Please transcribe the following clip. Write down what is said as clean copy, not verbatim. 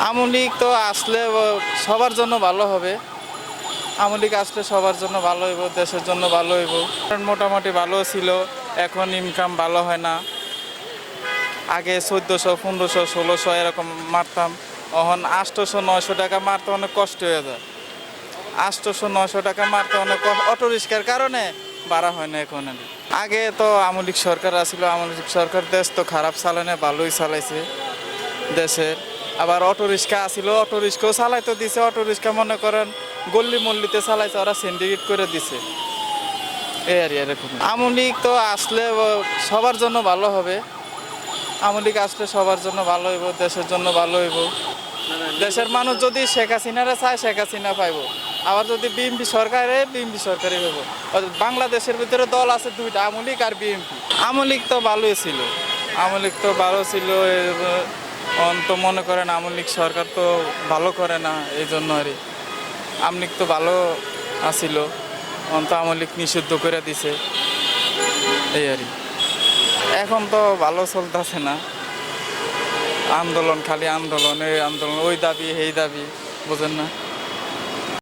আওয়ামী লীগ তো আসলে সবার জন্য ভালো হবে। আওয়ামী লীগ আসলে সবার জন্য ভালো হইব, দেশের জন্য ভালো হইব। কারণ মোটামুটি ভালো ছিল, এখন ইনকাম ভালো হয় না। আগে 1400, 1500, 1600 এরকম মারতাম, এখন 800, 900 টাকা মারতে অনেক কষ্ট হয়ে যায়। 800, 900 টাকা মারতে অনেক অটো রিক্সার কারণে বাড়া হয় না এখন। আগে তো আওয়ামী লীগ সরকার আসছিল, আওয়ামী লীগ সরকার দেশ তো খারাপ চালানে ভালোই চালাইছে দেশের। আবার অটো রিক্সা আসছিল, অটো রিক্সাও চালাইতে দিছে। অটো রিক্সা মনে করেন গল্লি মল্লিতে চালাইছে, ওরা সিন্ডিকেট করে দিছে। এই আর এরকম। আওয়ামী লীগ তো আসলে সবার জন্য ভালো হবে। আওয়ামী লীগ আসলে সবার জন্য ভালো হইব, দেশের জন্য ভালো হইব। দেশের মানুষ যদি শেখ হাসিনারে চায়, শেখ হাসিনা পাইব। আবার যদি বিএনপি সরকারে, বিএনপি সরকারই হইব। বাংলাদেশের ভিতরে দল আছে দুইটা, আওয়ামী লীগ আর বিএনপি। আওয়ামী লীগ তো ভালোই ছিল, আওয়ামী লীগ তো ভালো ছিল। তো মনে করেন আওয়ামী লীগ সরকার তো ভালো করে না, এই জন্য আর আওয়ামী লীগ তো ভালো আসিল, তো আওয়ামী লীগ নিষিদ্ধ করে দিছে, এই আর এখন তো ভালো চলতেছে না। আন্দোলন, খালি আন্দোলন, এই আন্দোলন, ওই দাবি এই দাবি, বুঝেন না।